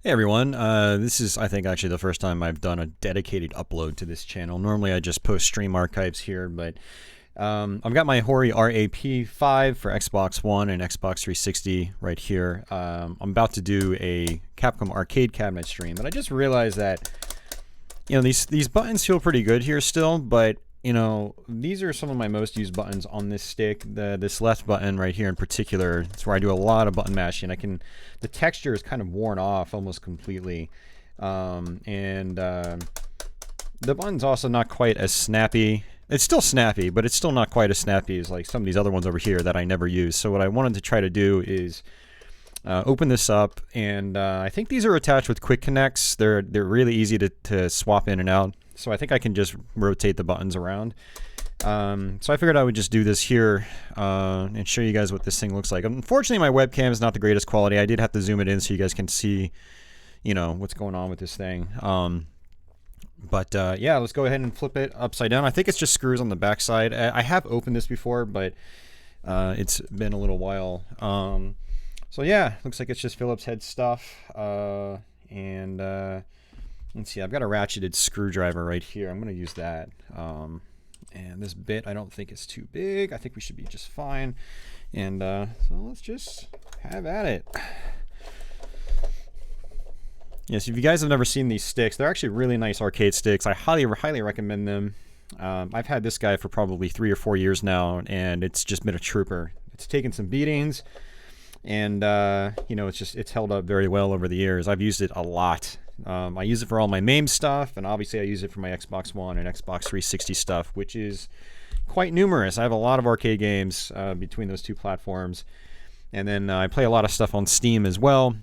Hey everyone, this is I think actually the first time I've done a dedicated upload to this channel. Normally I just post stream archives here, but I've got my Hori RAP5 for Xbox One and Xbox 360 right here. I'm about to do a Capcom arcade cabinet stream, but I just realized that these buttons feel pretty good here still, but these are some of my most used buttons on this stick. This left button right here in particular, it's where I do a lot of button mashing. The texture is kind of worn off almost completely. The button's also not quite as snappy. It's still snappy, but it's still not quite as snappy as like some of these other ones over here that I never use. So what I wanted to try to do is open this up, and I think these are attached with quick connects. They're really easy to swap in and out. So I think I can just rotate the buttons around. So I figured I would just do this here and show you guys what this thing looks like. Unfortunately, my webcam is not the greatest quality. I did have to zoom it in so you guys can see, what's going on with this thing. Yeah, let's go ahead and flip it upside down. I think it's just screws on the back side. I have opened this before, but it's been a little while. So yeah, looks like it's just Phillips head stuff. Let's see, I've got a ratcheted screwdriver right here. I'm going to use that. And this bit I don't think is too big. I think we should be just fine. And so let's just have at it. Yes, if you guys have never seen these sticks, they're actually really nice arcade sticks. I highly recommend them. I've had this guy for probably 3 or 4 years now, and it's just been a trooper. It's taken some beatings, and it's held up very well over the years. I've used it a lot. I use it for all my MAME stuff, and obviously I use it for my Xbox One and Xbox 360 stuff, which is quite numerous. I have a lot of arcade games between those two platforms, and then I play a lot of stuff on Steam as well.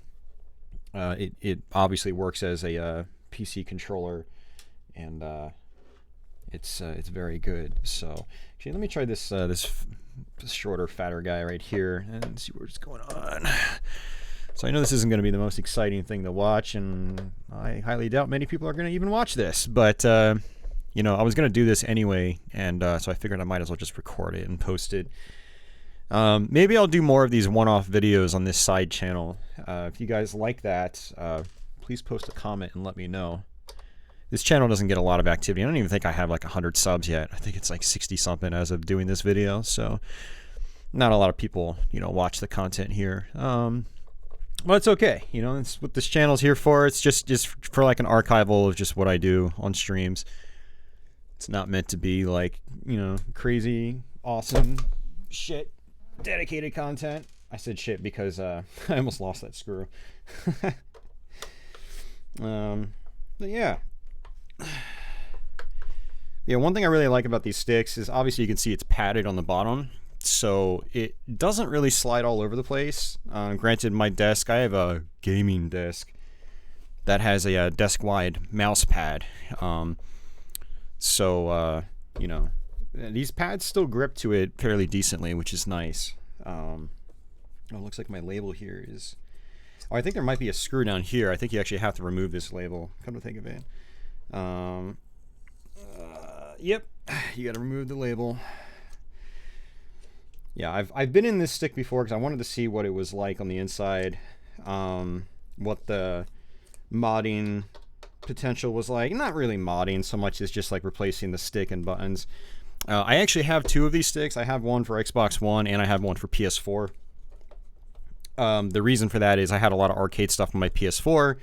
It obviously works as a PC controller, and it's very good. So actually, let me try this this shorter, fatter guy right here and see what's going on. So I know this isn't going to be the most exciting thing to watch, and I highly doubt many people are going to even watch this. But I was going to do this anyway, and so I figured I might as well just record it and post it. Maybe I'll do more of these one-off videos on this side channel. If you guys like that, please post a comment and let me know. This channel doesn't get a lot of activity. I don't even think I have like 100 subs yet. I think it's like 60 something as of doing this video. So not a lot of people, watch the content here. Well, it's okay. It's what this channel's here for. It's just for like an archival of just what I do on streams. It's not meant to be like, crazy, awesome shit, dedicated content. I said shit because I almost lost that screw. But yeah. Yeah, one thing I really like about these sticks is obviously you can see it's padded on the bottom, so it doesn't really slide all over the place. Granted, my desk, I have a gaming desk that has a desk-wide mouse pad. These pads still grip to it fairly decently, which is nice. Oh, it looks like my label here is... Oh, I think there might be a screw down here. I think you actually have to remove this label, come to think of it. Yep, you gotta remove the label. Yeah, I've been in this stick before because I wanted to see what it was like on the inside, what the modding potential was like. Not really modding so much as just like replacing the stick and buttons. I actually have 2 of these sticks. I have one for Xbox One and I have one for PS4. The reason for that is I had a lot of arcade stuff on my PS4.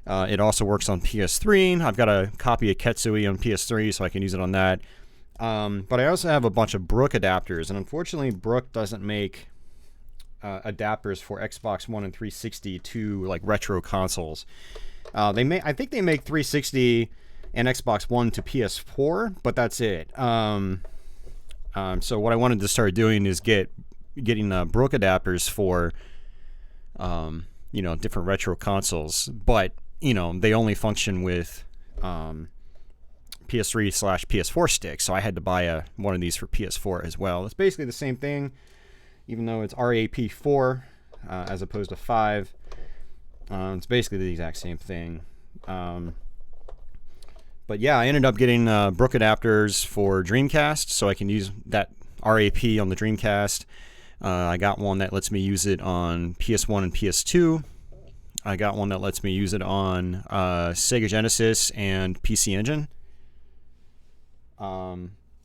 It also works on PS3. I've got a copy of Ketsui on PS3, so I can use it on that. But I also have a bunch of Brook adapters, and unfortunately Brook doesn't make adapters for Xbox One and 360 to like retro consoles. I think they make 360 and Xbox One to PS4, but that's it. So what I wanted to start doing is getting Brook adapters for different retro consoles, but they only function with PS3/PS4 sticks, so I had to buy one of these for PS4 as well. It's basically the same thing, even though it's RAP4 as opposed to 5. It's basically the exact same thing. But yeah, I ended up getting Brook adapters for Dreamcast, so I can use that RAP on the Dreamcast. I got one that lets me use it on PS1 and PS2. I got one that lets me use it on Sega Genesis and PC Engine.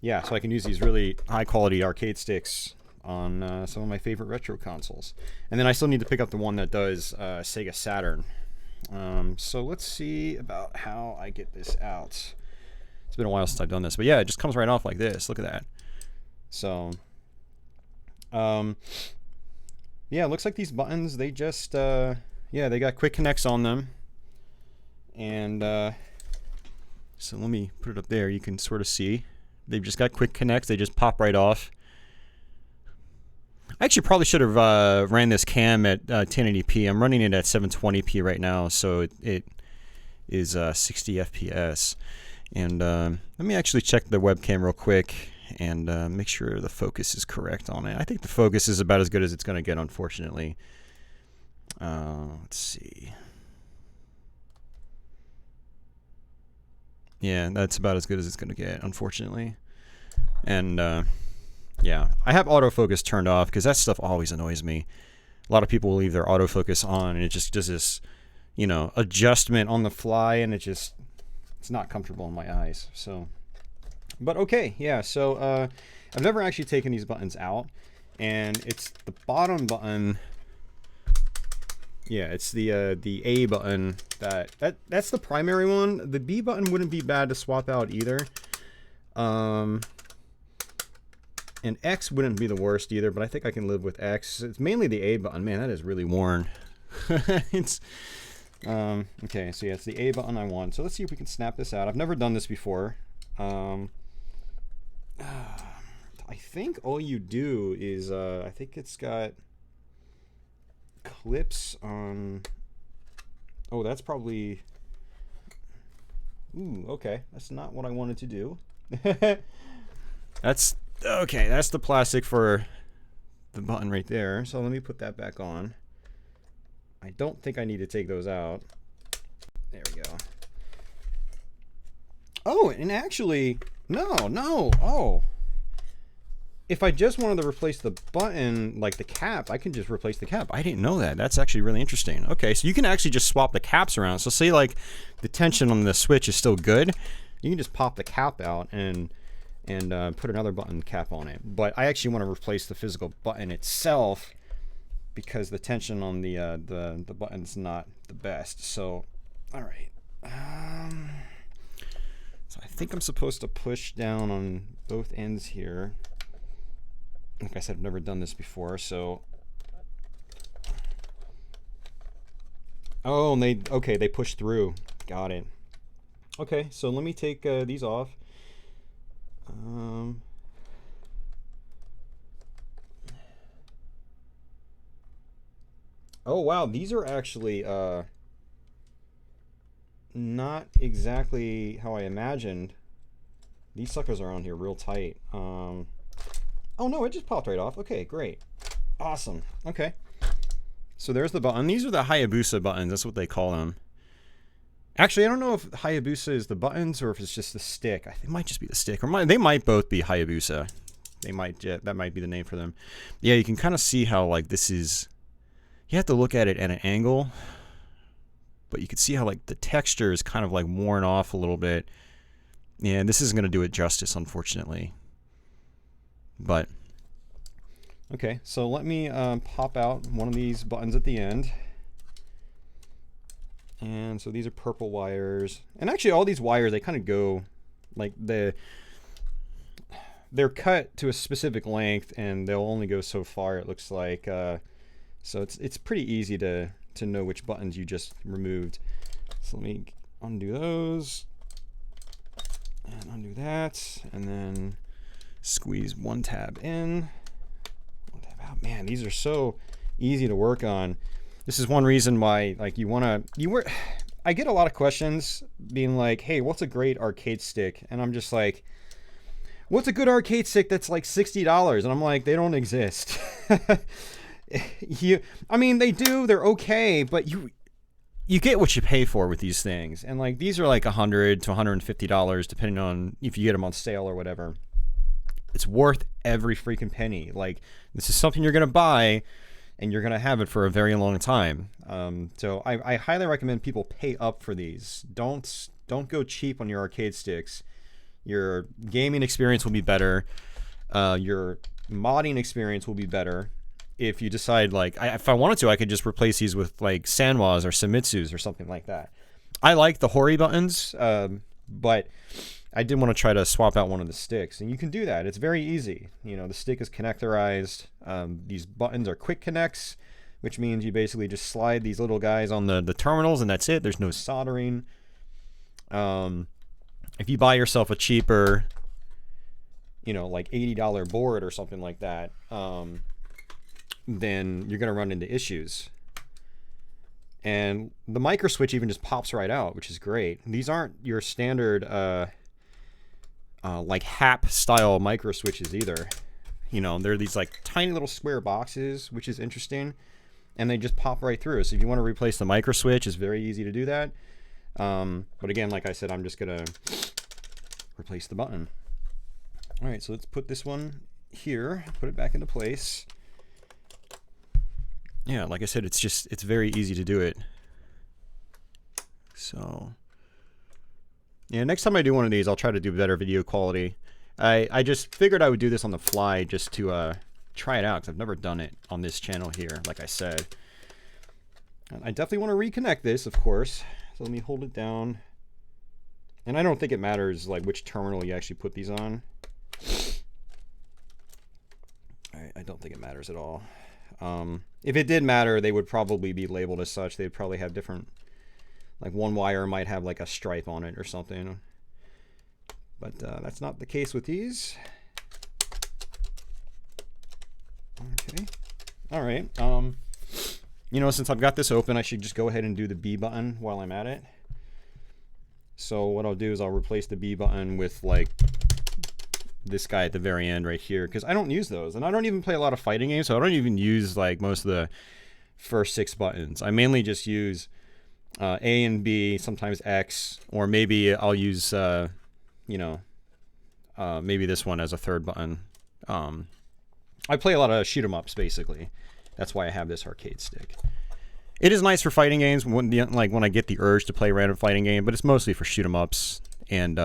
Yeah, so I can use these really high-quality arcade sticks on some of my favorite retro consoles. And then I still need to pick up the one that does Sega Saturn. So let's see about how I get this out. It's been a while since I've done this, but yeah, it just comes right off like this. Look at that. So, yeah, it looks like these buttons, they just, yeah, they got quick connects on them. And so let me put it up there. You can sort of see. They've just got quick connects. They just pop right off. I actually probably should have ran this cam at 1080p. I'm running it at 720p right now, so it is 60 FPS. And let me actually check the webcam real quick and make sure the focus is correct on it. I think the focus is about as good as it's going to get, unfortunately. Let's see. Yeah, that's about as good as it's going to get, unfortunately. And yeah, I have autofocus turned off because that stuff always annoys me. A lot of people will leave their autofocus on and it just does this, you know, adjustment on the fly, and it's not comfortable in my eyes. So, but okay, yeah, so I've never actually taken these buttons out, and it's the bottom button. Yeah, it's the A button that's the primary one. The B button wouldn't be bad to swap out either. And X wouldn't be the worst either, but I think I can live with X. It's mainly the A button. Man, that is really worn. It's okay, so yeah, it's the A button I want. So let's see if we can snap this out. I've never done this before. I think all you do is I think it's got clips on. Oh, that's probably. Ooh, okay, that's not what I wanted to do. That's okay. That's the plastic for the button right there. So let me put that back on. I don't think I need to take those out. There we go. Oh, and actually, no. Oh. If I just wanted to replace the button, like the cap, I can just replace the cap. I didn't know that. That's actually really interesting. Okay, so you can actually just swap the caps around. So say like the tension on the switch is still good, you can just pop the cap out and put another button cap on it. But I actually want to replace the physical button itself because the tension on the button's not the best. So, all right. So I think I'm supposed to push down on both ends here. Like I said, I've never done this before, so. Oh, and they push through. Got it. Okay, so let me take these off. Oh wow, these are actually not exactly how I imagined. These suckers are on here real tight. Oh no, it just popped right off. Okay, great. Awesome. Okay. So there's the button. These are the Hayabusa buttons. That's what they call them. Actually, I don't know if Hayabusa is the buttons or if it's just the stick. I think it might just be the stick. Or they might both be Hayabusa. They might, yeah, that might be the name for them. Yeah, you can kind of see how like this is, you have to look at it at an angle, but you can see how like the texture is kind of like worn off a little bit. Yeah, this isn't going to do it justice, unfortunately. But okay, so let me pop out one of these buttons at the end. And so these are purple wires. And actually all these wires, they kind of go like they're cut to a specific length and they'll only go so far, it looks like. So it's pretty easy to know which buttons you just removed. So let me undo those and undo that, and then squeeze one tab in, one tab out. Man, these are so easy to work on. This is one reason why, like, I get a lot of questions being like, hey, what's a great arcade stick? And I'm just like, what's a good arcade stick that's like $60? And I'm like, they don't exist. I mean, they do, they're okay, but you get what you pay for with these things. And like, these are like $100 to $150, depending on if you get them on sale or whatever. It's worth every freaking penny. Like, this is something you're gonna buy, and you're gonna have it for a very long time. So I highly recommend people pay up for these. Don't go cheap on your arcade sticks. Your gaming experience will be better. Your modding experience will be better. If you decide, like, if I wanted to, I could just replace these with like Sanwas or Samitsus or something like that. I like the Hori buttons, but I did want to try to swap out one of the sticks, and you can do that. It's very easy. You know, the stick is connectorized. These buttons are quick connects, which means you basically just slide these little guys on the terminals, and that's it. There's no soldering. If you buy yourself a cheaper, you know, like $80 board or something like that, then you're going to run into issues. And the micro switch even just pops right out, which is great. These aren't your standard like HAP style micro switches either. You know, they're these like tiny little square boxes, which is interesting, and they just pop right through. So if you want to replace the micro switch, it's very easy to do that. But again, like I said, I'm just gonna replace the button. All right, so let's put this one here, put it back into place. Yeah, like I said, it's very easy to do it. So yeah, next time I do one of these, I'll try to do better video quality. I just figured I would do this on the fly just to try it out, because I've never done it on this channel here, like I said. And I definitely want to reconnect this, of course. So let me hold it down. And I don't think it matters like which terminal you actually put these on. I don't think it matters at all. If it did matter, they would probably be labeled as such. They'd probably have different, like one wire might have like a stripe on it or something. But that's not the case with these. Okay. All right. You know, since I've got this open, I should just go ahead and do the B button while I'm at it. So what I'll do is I'll replace the B button with like this guy at the very end right here, because I don't use those, and I don't even play a lot of fighting games, so I don't even use like most of the first 6 buttons. I mainly just use A and B, sometimes X, or maybe I'll use you know, maybe this one as a 3rd button. I play a lot of shoot 'em ups, basically. That's why I have this arcade stick. It is nice for fighting games when I get the urge to play a random fighting game, but it's mostly for shoot 'em ups and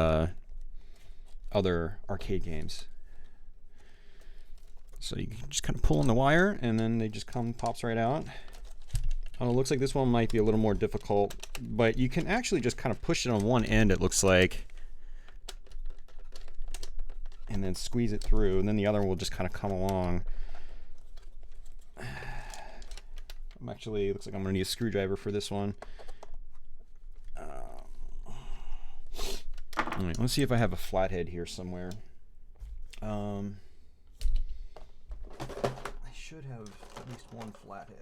other arcade games. So you can just kind of pull on the wire, and then they just pops right out. It looks like this one might be a little more difficult, but you can actually just kind of push it on one end, it looks like, and then squeeze it through, and then the other one will just kind of come along. It looks like I'm gonna need a screwdriver for this one. All right, let's see if I have a flathead here somewhere. I should have at least one flathead.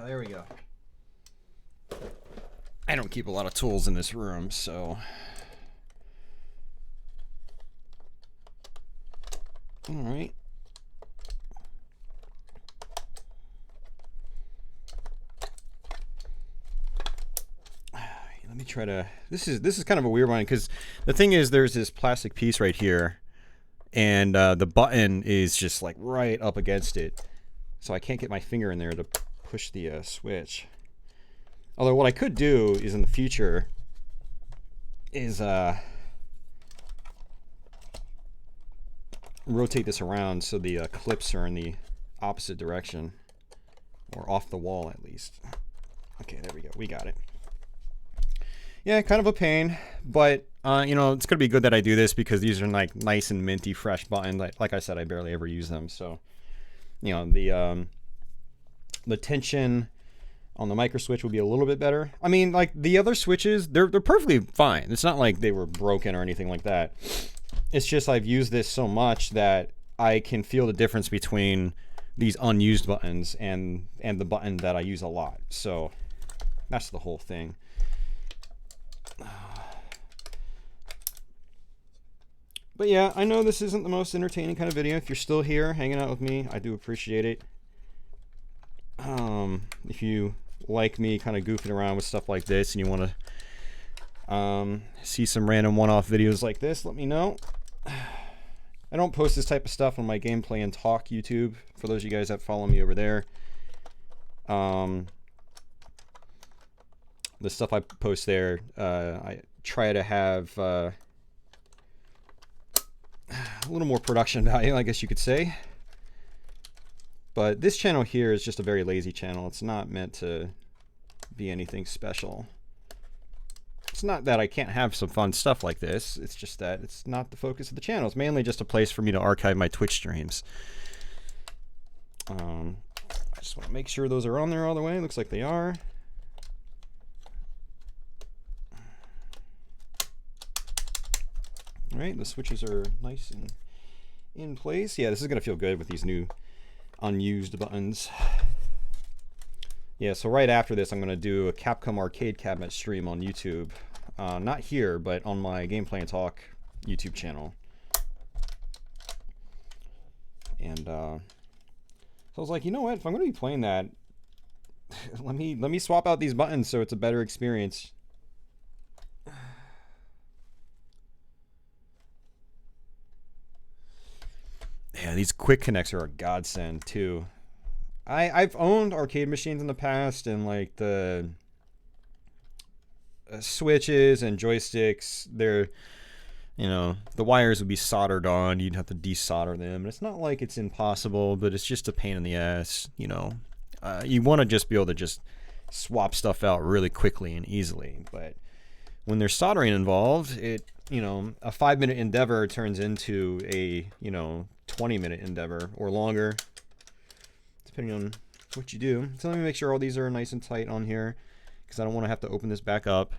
There we go. I don't keep a lot of tools in this room, so. All right. Let me try to. This is kind of a weird one, because the thing is, there's this plastic piece right here, and the button is just like right up against it, so I can't get my finger in there to push the switch. Although what I could do is in the future is rotate this around so the clips are in the opposite direction, or off the wall at least. Okay, there we go. We got it. Yeah, kind of a pain, but you know, it's gonna be good that I do this, because these are like nice and minty fresh buttons. Like I said, I barely ever use them, so you know, the tension on the micro switch will be a little bit better. I mean, like the other switches, they're perfectly fine. It's not like they were broken or anything like that. It's just I've used this so much that I can feel the difference between these unused buttons and the button that I use a lot. So that's the whole thing. But yeah, I know this isn't the most entertaining kind of video. If you're still here hanging out with me, I do appreciate it. If you like me kind of goofing around with stuff like this and you want to see some random one-off videos like this, let me know. I don't post this type of stuff on my gameplay and talk YouTube, for those of you guys that follow me over there. The stuff I post there, I try to have a little more production value, I guess you could say. But this channel here is just a very lazy channel. It's not meant to be anything special. It's not that I can't have some fun stuff like this. It's just that it's not the focus of the channel. It's mainly just a place for me to archive my Twitch streams. I just want to make sure those are on there all the way. Looks like they are. All right, the switches are nice and in place. Yeah, this is going to feel good with these new unused buttons. Yeah, so right after this, I'm going to do a Capcom arcade cabinet stream on YouTube. Not here, but on my Gameplay and Talk YouTube channel. And so I was like, you know what? If I'm going to be playing that, let me swap out these buttons so it's a better experience. Yeah, these quick connects are a godsend too. I've owned arcade machines in the past, and like the switches and joysticks, they're, you know, the wires would be soldered on. You'd have to desolder them. And it's not like it's impossible, but it's just a pain in the ass. You know, you want to just be able to just swap stuff out really quickly and easily. But when there's soldering involved, it, you know, a 5-minute endeavor turns into a, you know, 20-minute endeavor or longer, depending on what you do. So let me make sure all these are nice and tight on here, because I don't want to have to open this back up.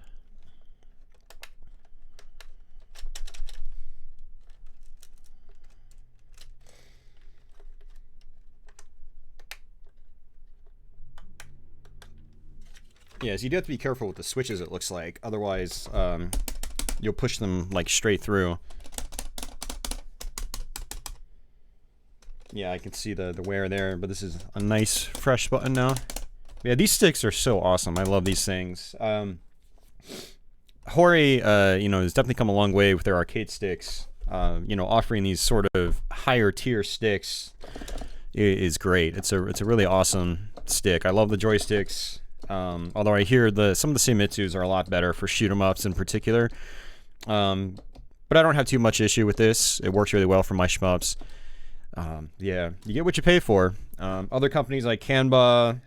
Yeah, so you do have to be careful with the switches, it looks like. Otherwise, you'll push them like straight through. Yeah, I can see the wear there, but this is a nice fresh button now. Yeah, these sticks are so awesome. I love these things. Hori, you know, has definitely come a long way with their arcade sticks. You know, offering these sort of higher tier sticks is great. It's a really awesome stick. I love the joysticks. Although I hear some of the Seimitsus are a lot better for shoot 'em ups in particular. But I don't have too much issue with this. It works really well for my shmups. Yeah, you get what you pay for. Other companies like Canva,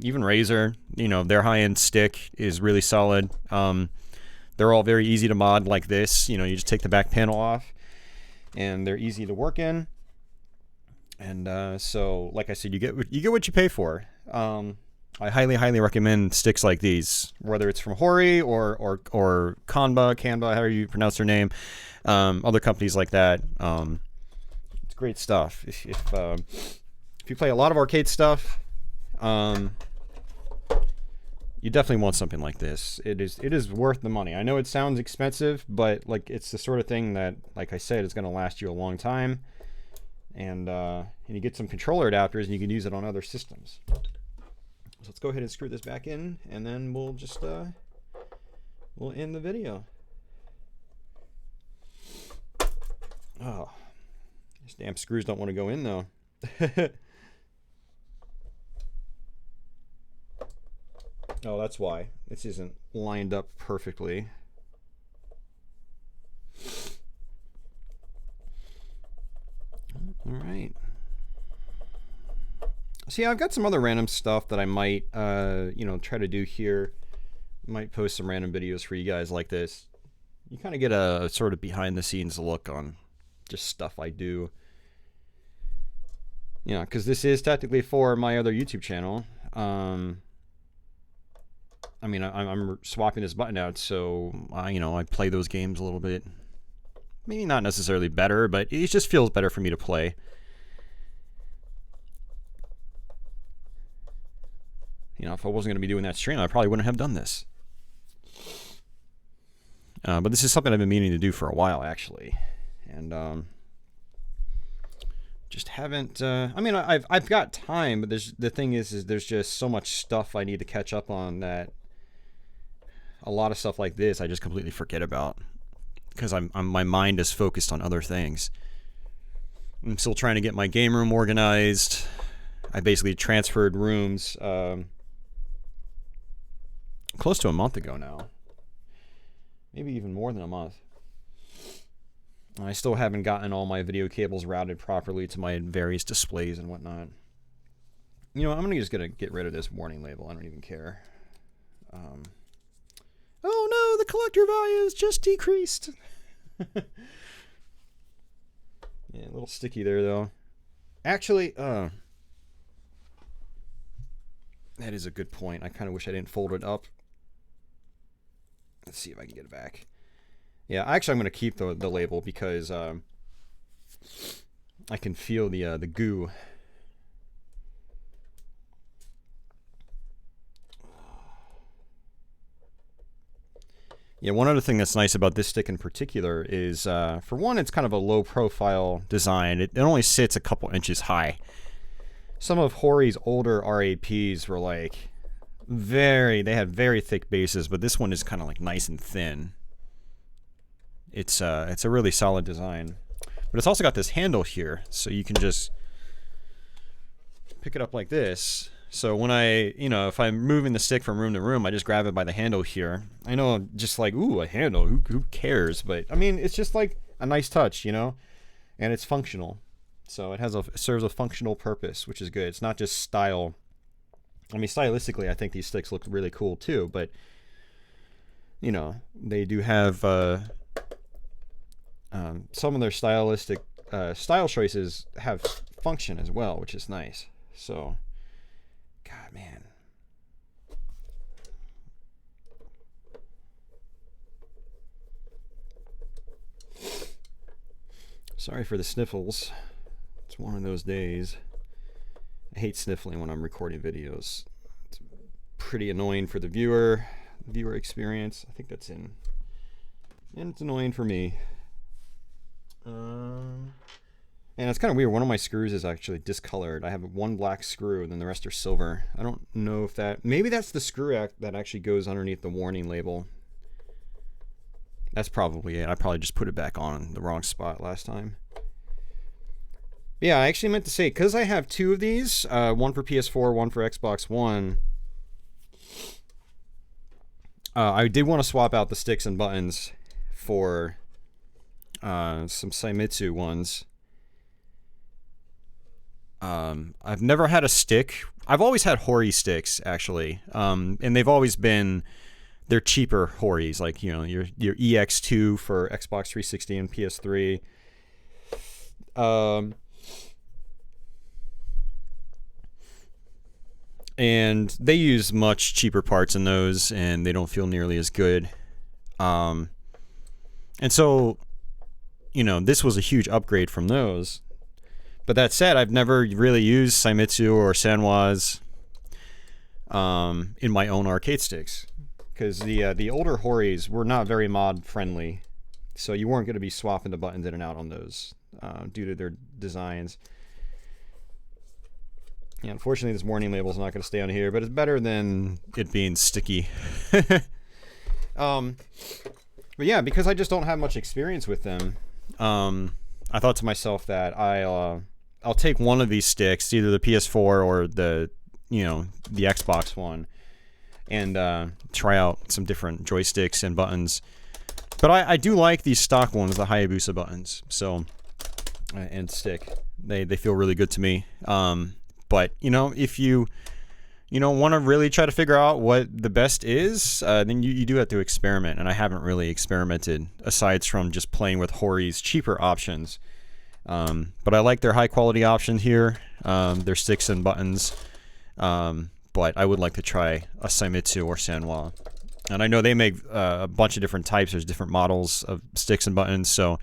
even Razer, you know, their high-end stick is really solid. They're all very easy to mod like this. You know, you just take the back panel off, and they're easy to work in. And so, like I said, you get what you pay for. I highly recommend sticks like these, whether it's from Hori or Canva, however you pronounce their name. Other companies like that. It's great stuff. If you play a lot of arcade stuff, you definitely want something like this. It is worth the money. I know it sounds expensive, but like it's the sort of thing that, like I said, is going to last you a long time. And you get some controller adapters, and you can use it on other systems. So let's go ahead and screw this back in, and then we'll just we'll end the video. Oh, these damn screws don't want to go in though. Oh, that's why this isn't lined up perfectly. All right. So yeah, I've got some other random stuff that I might, you know, try to do here. Might post some random videos for you guys like this. You kind of get a sort of behind the scenes look on just stuff I do. You know, because this is technically for my other YouTube channel. I mean, I'm swapping this button out, so you know, I play those games a little bit. Maybe not necessarily better, but it just feels better for me to play. You know, if I wasn't going to be doing that stream, I probably wouldn't have done this. But this is something I've been meaning to do for a while, actually. and just haven't. I mean, I've got time, but the thing is there's just so much stuff I need to catch up on that a lot of stuff like this I just completely forget about because my mind is focused on other things. I'm still trying to get my game room organized. I basically transferred rooms close to a month ago now. Maybe even more than a month. I still haven't gotten all my video cables routed properly to my various displays and whatnot. You know, I'm just gonna get rid of this warning label. I don't even care. Oh no, the collector value has just decreased. Yeah, a little sticky there though. Actually, that is a good point. I kind of wish I didn't fold it up. Let's see if I can get it back. Yeah, actually I'm going to keep the label because I can feel the goo. Yeah, one other thing that's nice about this stick in particular is, for one, it's kind of a low profile design. It only sits a couple inches high. Some of Hori's older RAPs were like they had very thick bases, but this one is kind of like nice and thin. It's a really solid design, but it's also got this handle here, so you can just pick it up like this. So when if I'm moving the stick from room to room, I just grab it by the handle here. I know I'm just like, ooh, a handle, who cares? But I mean, it's just like a nice touch, and it's functional. So it serves a functional purpose, which is good. It's not just style. I mean, stylistically, I think these sticks look really cool too, but they do have some of their style choices have function as well, which is nice. So, God, man. Sorry for the sniffles. It's one of those days. I hate sniffling when I'm recording videos. It's pretty annoying for the viewer experience. I think that's in. And it's annoying for me. And it's kind of weird. One of my screws is actually discolored. I have one black screw and then the rest are silver. I don't know if maybe that's the screw that actually goes underneath the warning label. That's probably it. I probably just put it back on the wrong spot last time. Yeah, I actually meant to say, because I have two of these, one for PS4, one for Xbox One, I did want to swap out the sticks and buttons for some Saimitsu ones. I've never had a stick. I've always had Hori sticks, actually, and they've always been, they're cheaper Horis, like, your EX2 for Xbox 360 and PS3. And they use much cheaper parts in those, and they don't feel nearly as good. And so, this was a huge upgrade from those. But that said, I've never really used Saimitsu or Sanwa's in my own arcade sticks, because the older Horis were not very mod friendly, so you weren't going to be swapping the buttons in and out on those due to their designs. Yeah, unfortunately, this warning label is not going to stay on here, but it's better than it being sticky. But yeah, because I just don't have much experience with them, I thought to myself that I'll take one of these sticks, either the PS4 or the Xbox One, and try out some different joysticks and buttons. But I do like these stock ones, the Hayabusa buttons. So, and stick, they feel really good to me. But if you want to really try to figure out what the best is, then you do have to experiment. And I haven't really experimented aside from just playing with Hori's cheaper options. But I like their high quality option here, their sticks and buttons. But I would like to try a Saimitsu or Sanwa. And I know they make a bunch of different types. There's different models of sticks and buttons. So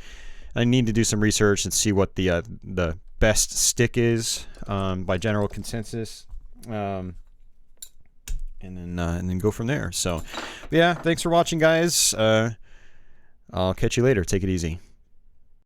I need to do some research and see what the best stick is by general consensus. And then go from there. So, yeah, thanks for watching, guys. I'll catch you later. Take it easy.